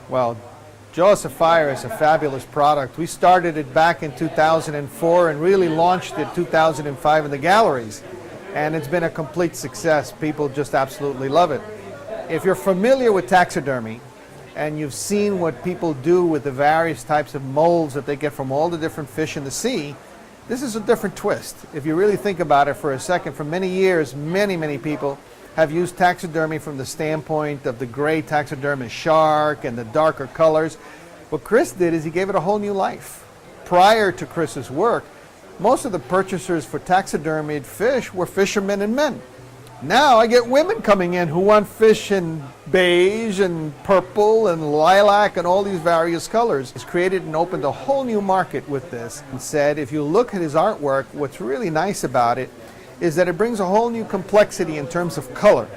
Well, Jaw Sapphire is a fabulous product. We started it back in 2004 and really launched it 2005 in the galleries. And it's been a complete success. People just absolutely love it. If you're familiar with taxidermy and you've seen what people do with the various types of molds that they get from all the different fish in the sea, this is a different twist. If you really think about it for a second, for many years, many people have used taxidermy from the standpoint of the gray taxidermist shark and the darker colors. What Cris did is he gave it a whole new life. Prior to Chris's work, most of the purchasers for taxidermied fish were fishermen and men. Now I get women coming in who want fish in beige and purple and lilac and all these various colors. He's created and opened a whole new market with this and said, if you look at his artwork, what's really nice about it is that it brings a whole new complexity in terms of color.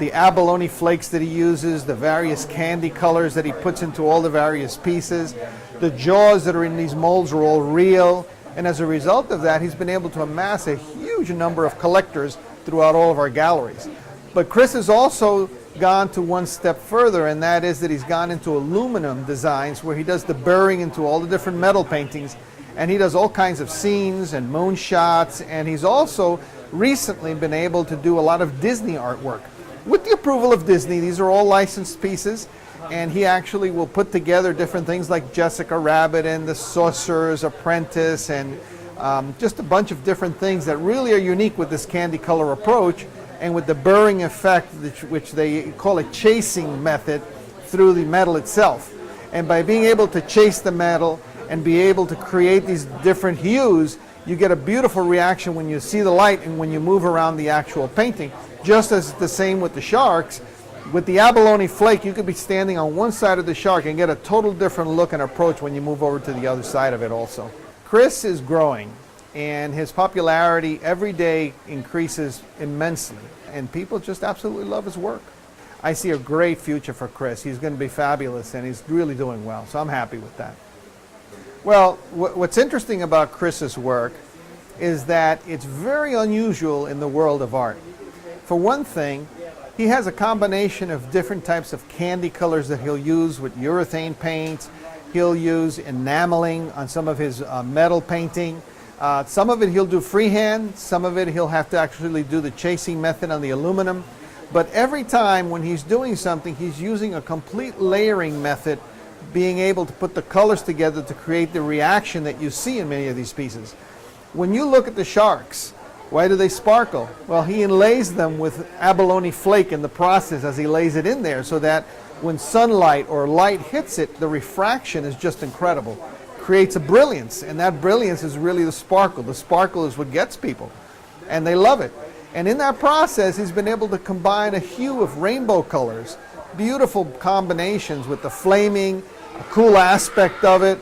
The abalone flakes that he uses, the various candy colors that he puts into all the various pieces, the jaws that are in these molds are all real, and as a result of that, he's been able to amass a huge number of collectors throughout all of our galleries. But Cris has also gone to one step further, and that is that he's gone into aluminum designs where he does the burring into all the different metal paintings, and he does all kinds of scenes and moonshots, and he's also recently been able to do a lot of Disney artwork. With the approval of Disney, these are all licensed pieces, and he actually will put together different things like Jessica Rabbit and the Sorcerer's Apprentice and just a bunch of different things that really are unique with this candy color approach and with the burring effect, which they call a chasing method through the metal itself. And by being able to chase the metal and be able to create these different hues, you get a beautiful reaction when you see the light and when you move around the actual painting. Just as the same with the sharks. With the abalone flake, you could be standing on one side of the shark and get a total different look and approach when you move over to the other side of it also. Cris is growing, and his popularity every day increases immensely, and people just absolutely love his work. I see a great future for Cris. He's going to be fabulous, and he's really doing well, so I'm happy with that. Well, what's interesting about Chris's work is that it's very unusual in the world of art. For one thing, he has a combination of different types of candy colors that he'll use with urethane paints. He'll use enameling on some of his metal painting. Some of it he'll do freehand, some of it he'll have to actually do the chasing method on the aluminum. But every time when he's doing something, he's using a complete layering method, being able to put the colors together to create the reaction that you see in many of these pieces. When you look at the sharks, why do they sparkle? Well, he inlays them with abalone flake in the process as he lays it in there so that when sunlight or light hits it, the refraction is just incredible. Creates a brilliance, and that brilliance is really the sparkle. The sparkle is what gets people, and they love it. And in that process, he's been able to combine a hue of rainbow colors, beautiful combinations with the flaming, a cool aspect of it.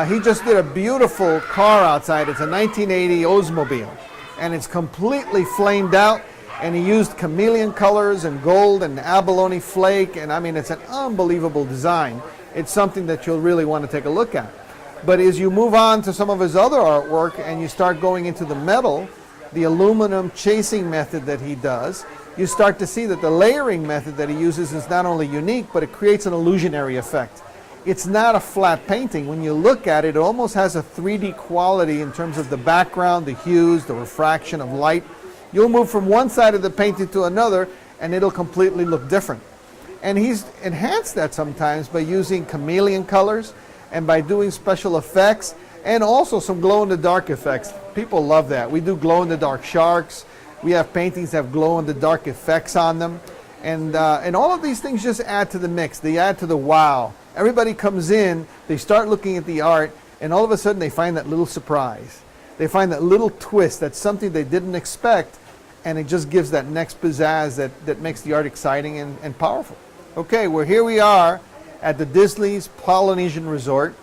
He just did a beautiful car outside. It's a 1980 Oldsmobile, and it's completely flamed out, and he used chameleon colors and gold and abalone flake, and I mean, it's an unbelievable design. It's something that you'll really want to take a look at. But as you move on to some of his other artwork and you start going into the metal, the aluminum chasing method that he does, you start to see that the layering method that he uses is not only unique, but it creates an illusionary effect. It's not a flat painting. When you look at it, it almost has a 3D quality in terms of the background, the hues, the refraction of light. You'll move from one side of the painting to another, and it'll completely look different. And he's enhanced that sometimes by using chameleon colors and by doing special effects and also some glow-in-the-dark effects. People love that. We do glow-in-the-dark sharks. We have paintings that have glow-in-the-dark effects on them. And all of these things just add to the mix. They add to the wow. Everybody comes in, they start looking at the art, and all of a sudden they find that little surprise. They find that little twist, that's something they didn't expect, and it just gives that next pizzazz that makes the art exciting and powerful. Okay, well, here we are at the Disney's Polynesian Resort,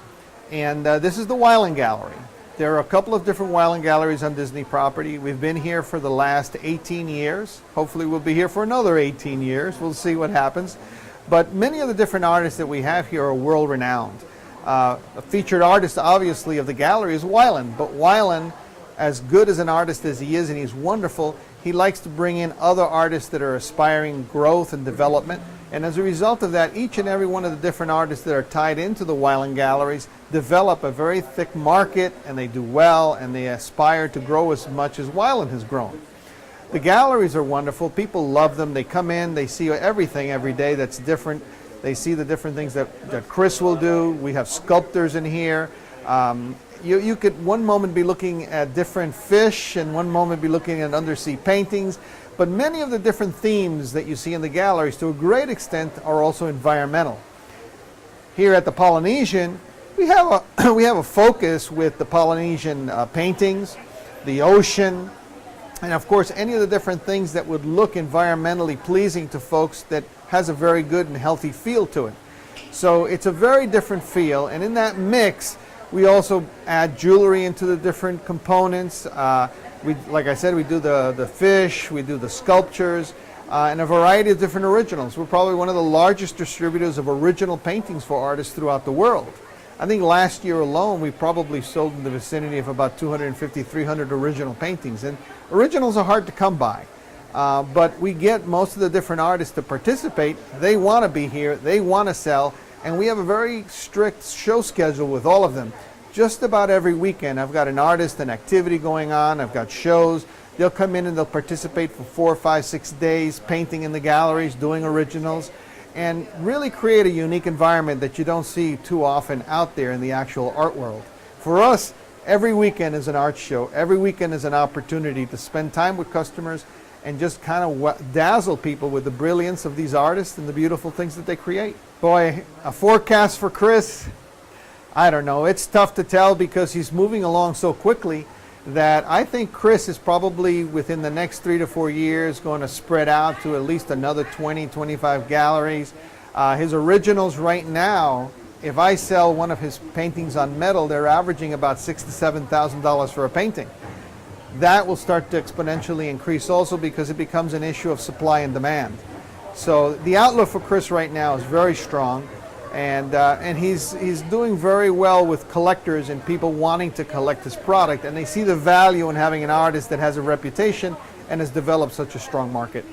and this is the Weiland Gallery. There are a couple of different Weiland galleries on Disney property. We've been here for the last 18 years. Hopefully we'll be here for another 18 years. We'll see what happens. But many of the different artists that we have here are world-renowned. A featured artist, obviously, of the gallery is Weiland. But Weiland, as good as an artist as he is, and he's wonderful, he likes to bring in other artists that are aspiring growth and development. And as a result of that, each and every one of the different artists that are tied into the Weiland galleries develop a very thick market, and they do well, and they aspire to grow as much as Weiland has grown. The galleries are wonderful. People love them. They come in, they see everything every day that's different. They see the different things that Cris will do. We have sculptors in here. You could one moment be looking at different fish, and one moment be looking at undersea paintings. But many of the different themes that you see in the galleries, to a great extent, are also environmental. Here at the Polynesian, we have a focus with the Polynesian paintings, the ocean, and of course any of the different things that would look environmentally pleasing to folks that has a very good and healthy feel to it. So it's a very different feel, and in that mix, we also add jewelry into the different components. Like I said, we do the fish, we do the sculptures, and a variety of different originals. We're probably one of the largest distributors of original paintings for artists throughout the world. I think last year alone, we probably sold in the vicinity of about 250, 300 original paintings. And originals are hard to come by. But we get most of the different artists to participate. They want to be here, they want to sell, and we have a very strict show schedule with all of them. Just about every weekend, I've got an artist, an activity going on, I've got shows. They'll come in and they'll participate for 4, 5, 6 days, painting in the galleries, doing originals, and really create a unique environment that you don't see too often out there in the actual art world. For us, every weekend is an art show. Every weekend is an opportunity to spend time with customers and just kind of dazzle people with the brilliance of these artists and the beautiful things that they create. Boy, a forecast for Cris, I don't know. It's tough to tell because he's moving along so quickly that I think Cris is probably within the next 3 to 4 years going to spread out to at least another 20, 25 galleries. His originals right now, if I sell one of his paintings on metal, they're averaging about $6,000 to $7,000 for a painting. That will start to exponentially increase also because it becomes an issue of supply and demand. So the outlook for Cris right now is very strong, and he's doing very well with collectors and people wanting to collect his product, and they see the value in having an artist that has a reputation and has developed such a strong market.